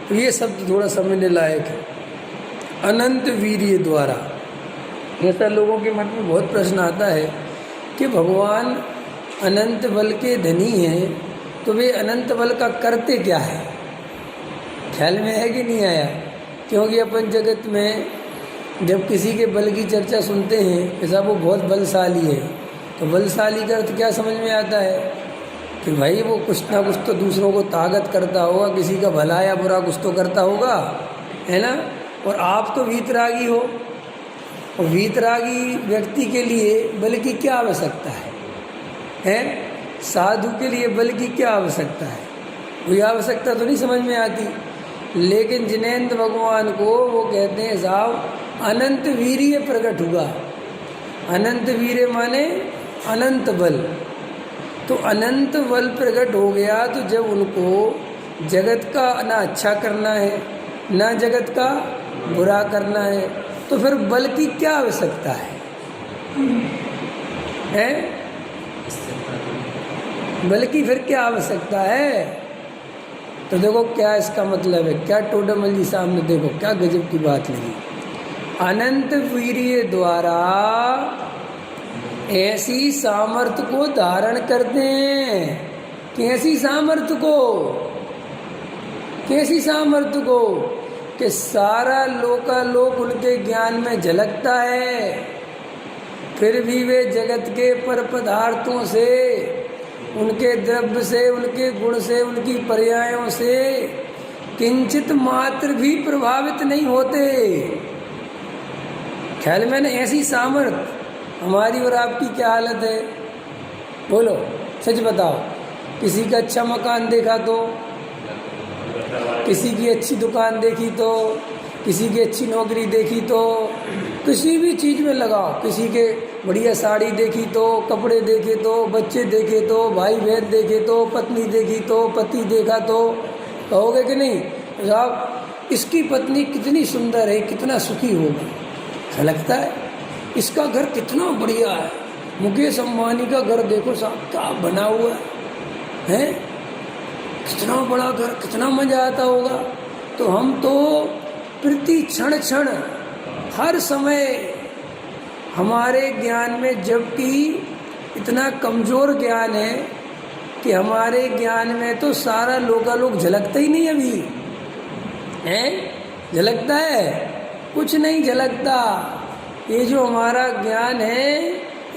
तो ये शब्द थोड़ा समझने लायक है। अनंत वीर्य द्वारा, ऐसा लोगों के मन में बहुत प्रश्न आता है कि भगवान अनंत बल के धनी हैं, तो वे अनंत बल का करते क्या है? ख्याल में है कि नहीं आया? क्योंकि अपन जगत में जब किसी के बल की चर्चा सुनते हैं ऐसा वो बहुत बलशाली है, तो बलशाली का अर्थ क्या समझ में आता है कि भाई वो कुछ ना कुछ तो दूसरों को ताकत करता होगा, किसी का भला या बुरा कुछ तो करता होगा, है ना। और आप तो वीतरागी हो, और वीतरागी व्यक्ति के लिए बल की क्या आवश्यकता है? साधु के लिए बल की क्या आवश्यकता है? कोई आवश्यकता तो नहीं समझ में आती। लेकिन जिनेंद्र भगवान को वो कहते हैं साहब अनंत वीर्य प्रकट हुआ। अनंत वीर्य माने अनंत बल। तो अनंत बल प्रकट हो गया, तो जब उनको जगत का ना अच्छा करना है ना जगत का बुरा करना है, तो फिर बल की क्या आवश्यकता है? बल की फिर क्या आवश्यकता है? तो देखो क्या इसका मतलब है, क्या टोडरमल जी सामने देखो क्या गजब की बात लगी। अनंत वीर्य द्वारा ऐसी सामर्थ्य को धारण करते हैं। कैसी सामर्थ्य को? कैसी सामर्थ्य को? कि सारा लोकालोक उनके ज्ञान में झलकता है, फिर भी वे जगत के पर पदार्थों से, उनके द्रव्य से, उनके गुण से, उनकी पर्यायों से किंचित मात्र भी प्रभावित नहीं होते। ख्याल में ना ऐसी सामर्थ्य हमारी और आपकी क्या हालत है? बोलो सच बताओ। किसी का अच्छा मकान देखा तो, किसी की अच्छी दुकान देखी तो, किसी की अच्छी नौकरी देखी तो, किसी भी चीज़ में लगाओ, किसी के बढ़िया साड़ी देखी तो, कपड़े देखे तो, बच्चे देखे तो, भाई बहन देखे तो, पत्नी देखी तो, पति देखा तो, कहोगे कि नहीं साहब इसकी पत्नी कितनी सुंदर है, कितना सुखी होगा। लगता है इसका घर कितना बढ़िया है, मुकेश अंबानी का घर देखो साहब क्या बना हुआ है, कितना बड़ा घर, कितना मजा आता होगा। तो हम तो प्रति क्षण क्षण हर समय हमारे ज्ञान में, जबकि इतना कमज़ोर ज्ञान है कि हमारे ज्ञान में तो सारा लोकालोक झलकता ही नहीं अभी है। झलकता है? कुछ नहीं झलकता। ये जो हमारा ज्ञान है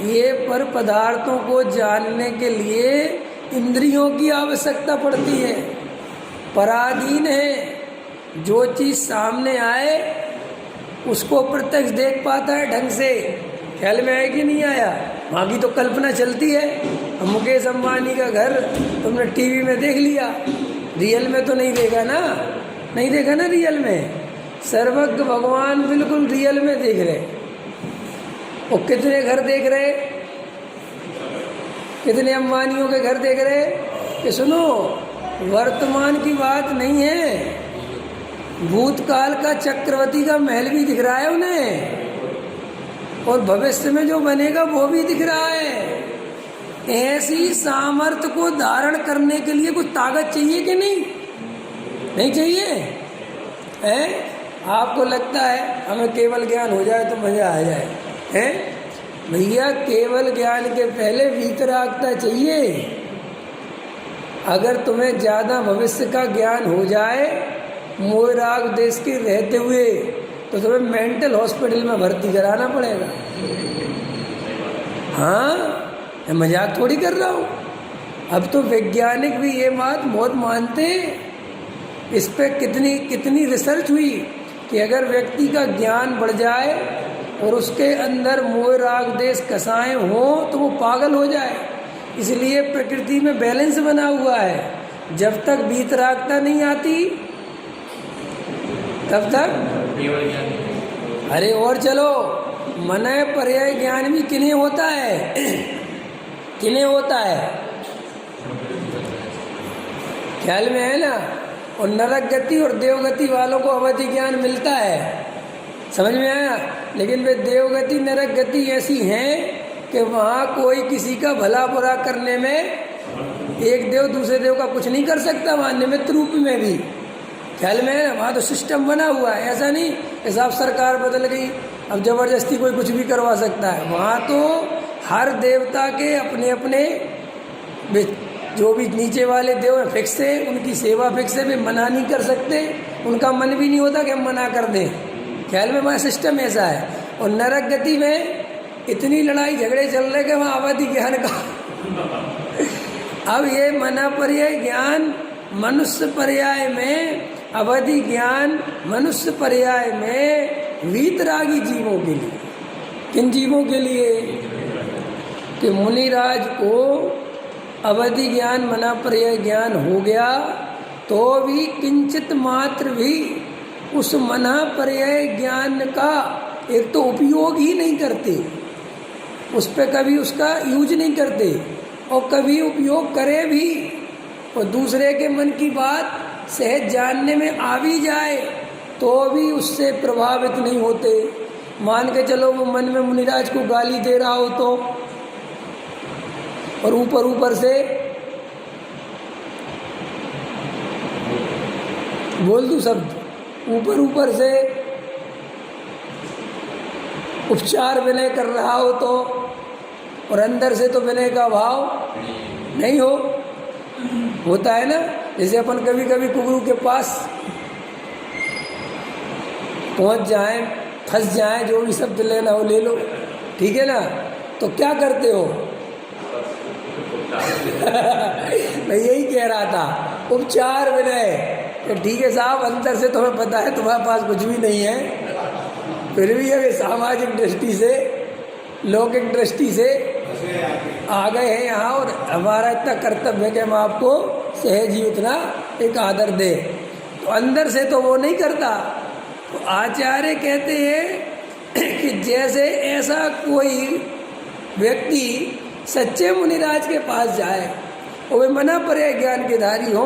ये पर पदार्थों को जानने के लिए इंद्रियों की आवश्यकता पड़ती है, पराधीन है। जो चीज़ सामने आए उसको प्रत्यक्ष देख पाता है ढंग से। ख्याल में आया कि नहीं आया? वहाँ की तो कल्पना चलती है। मुकेश अंबानी का घर तुमने टीवी में देख लिया, रियल में तो नहीं देखा ना, नहीं देखा ना रियल में। सर्वज्ञ भगवान बिल्कुल रियल में देख रहे। और कितने घर देख रहे, कितने अंबानियों के घर देख रहे कि सुनो वर्तमान की बात नहीं है, भूतकाल का चक्रवर्ती का महल भी दिख रहा है उन्हें, और भविष्य में जो बनेगा वो भी दिख रहा है। ऐसी सामर्थ्य को धारण करने के लिए कुछ ताकत चाहिए कि नहीं? नहीं चाहिए है? आपको लगता है हमें केवल ज्ञान हो जाए तो मजा आ जाए है? भैया केवल ज्ञान के पहले वीतरागता चाहिए। अगर तुम्हें ज़्यादा भविष्य का ज्ञान हो जाए मोह राग देश के रहते हुए, तो तुम्हें मेंटल हॉस्पिटल में भर्ती कराना पड़ेगा। हाँ, मैं मजाक थोड़ी कर रहा हूँ। अब तो वैज्ञानिक भी ये बात बहुत मानते हैं। इस पर कितनी कितनी रिसर्च हुई कि अगर व्यक्ति का ज्ञान बढ़ जाए और उसके अंदर मोह राग देश कसाएं हों तो वो पागल हो जाए। इसलिए प्रकृति में बैलेंस बना हुआ है। जब तक वीतरागता नहीं आती तब तक अरे और चलो, मनय पर्याय ज्ञान भी किन्हें होता है? किन्हें होता है? ख्याल में है ना? और नरक गति और देवगति वालों को अवधि ज्ञान मिलता है, समझ में आया? लेकिन वे देवगति नरक गति ऐसी हैं कि वहाँ कोई किसी का भला बुरा करने में एक देव दूसरे देव का कुछ नहीं कर सकता, वहाँ निमित्त रूप में भी। ख्याल में है ना, वहाँ तो सिस्टम बना हुआ है, ऐसा नहीं कि साहब सरकार बदल गई अब ज़बरदस्ती कोई कुछ भी करवा सकता है। वहाँ तो हर देवता के अपने अपने जो भी नीचे वाले देव हैं फिक्स है, उनकी सेवा फिक्स है, वे मना नहीं कर सकते, उनका मन भी नहीं होता कि हम मना कर दें। ख्याल में वहाँ सिस्टम ऐसा है। और नरक गति में इतनी लड़ाई झगड़े चल रहे कि वहाँ अवधि ज्ञान का अब ये मना पर्याय ज्ञान मनुष्य पर्याय में, अवधि ज्ञान मनुष्य पर्याय में वीतरागी जीवों के लिए। किन जीवों के लिए? कि मुनिराज को अवधि ज्ञान मना पर्याय ज्ञान हो गया तो भी किंचित मात्र भी उस मना पर्याय ज्ञान का एक तो उपयोग ही नहीं करते, उस पर कभी उसका यूज नहीं करते, और कभी उपयोग करे भी और दूसरे के मन की बात सहज जानने में आ भी जाए तो भी उससे प्रभावित नहीं होते। मान के चलो वो मन में मुनिराज को गाली दे रहा हो तो, और ऊपर ऊपर से बोल दूं शब्द, ऊपर ऊपर से उपचार विनय कर रहा हो तो, और अंदर से तो विनय का भाव नहीं हो। होता है ना, जैसे अपन कभी कभी कुबरू के पास पहुंच जाएं, फंस जाएं, जो भी शब्द लेना हो ले लो, ठीक है ना, तो क्या करते हो? मैं यही कह रहा था, उपचार विनय। तो ठीक है साहब, अंदर से तुम्हें पता है तुम्हारे पास कुछ भी नहीं है, फिर भी अभी सामाजिक दृष्टि से, लौकिक दृष्टि से आ गए हैं यहाँ, और हमारा इतना कर्तव्य है कि हम आपको सहज ही उतना एक आदर दे। तो अंदर से तो वो नहीं करता। तो आचार्य कहते हैं कि जैसे ऐसा कोई व्यक्ति सच्चे मुनिराज के पास जाए और वे मना पर्याय ज्ञान के धारी हो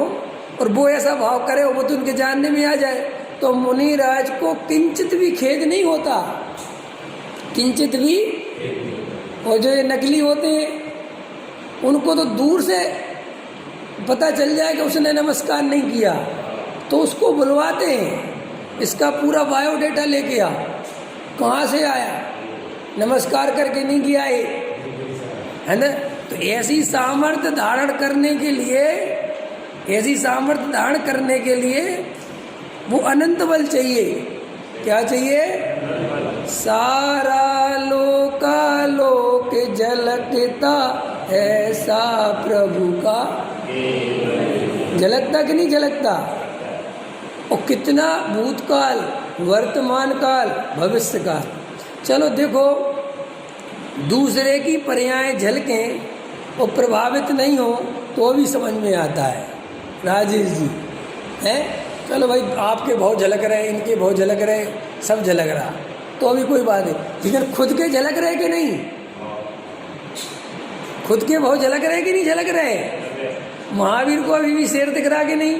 और वो ऐसा भाव करे और वो तो उनके जानने में आ जाए, तो मुनिराज को किंचित भी खेद नहीं होता, किंचित भी। और जो ये नकली होते हैं उनको तो दूर से पता चल जाए कि उसने नमस्कार नहीं किया तो उसको बुलवाते हैं, इसका पूरा बायोडेटा लेके आ, कहाँ से आया, नमस्कार करके नहीं किया है ना। तो ऐसी सामर्थ्य धारण करने के लिए, ऐसी सामर्थ्य धारण करने के लिए वो अनंत बल चाहिए। क्या चाहिए? सारा लोक झलकता ऐसा प्रभु का, झलकता कि नहीं झलकता? और कितना भूतकाल, वर्तमान काल, भविष्य काल। चलो देखो, दूसरे की पर्याय झलकें और प्रभावित नहीं हो तो भी समझ में आता है। राजेश जी हैं, चलो भाई आपके बहुत झलक रहे, इनके बहुत झलक रहे, सब झलक रहा तो अभी कोई बात नहीं, लेकिन खुद के झलक रहे कि नहीं? खुद के बहुत झलक रहे कि नहीं झलक रहे? महावीर को अभी भी शेर दिख रहा कि नहीं?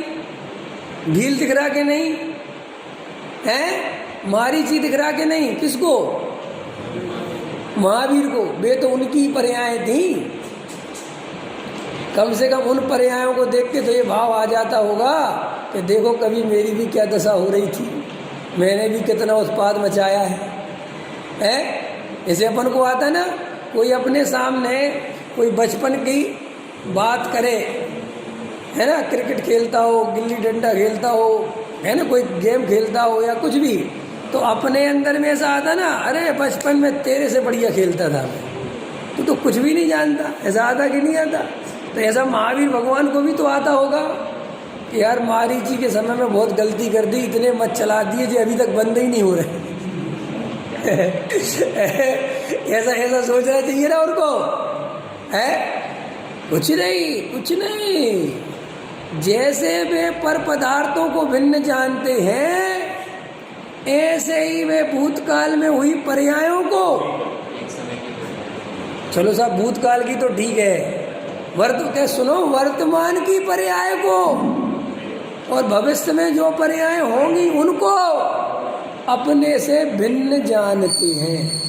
भील दिख रहा कि नहीं है? मारीची दिख रहा कि नहीं? किसको? महावीर को। वे तो उनकी पर्याय थी। कम से कम उन पर्यायों को देख के तो ये भाव आ जाता होगा कि देखो कभी मेरी भी क्या दशा हो रही थी, मैंने भी कितना उत्पाद मचाया है? ऐसे अपन को आता ना, कोई अपने सामने कोई बचपन की बात करे, है ना, क्रिकेट खेलता हो, गिल्ली डंडा खेलता हो, है ना, कोई गेम खेलता हो या कुछ भी, तो अपने अंदर में ऐसा आता ना, अरे बचपन में तेरे से बढ़िया खेलता था मैं, तो कुछ भी नहीं जानता। ऐसा आता कि नहीं आता? तो ऐसा महावीर भगवान को भी तो आता होगा कि यार मारीची के समय में बहुत गलती कर दी, इतने मत चला दिए जो अभी तक बंद ही नहीं हो रहे। ऐसा सोचना चाहिए ना उनको, है? कुछ नहीं। जैसे वे पर पदार्थों को भिन्न जानते हैं, ऐसे ही वे भूतकाल में हुई पर्यायों को, चलो साहब भूतकाल की तो ठीक है, वर्तमान की पर्याय को और भविष्य में जो पर्याय होंगी उनको अपने से भिन्न जानते हैं।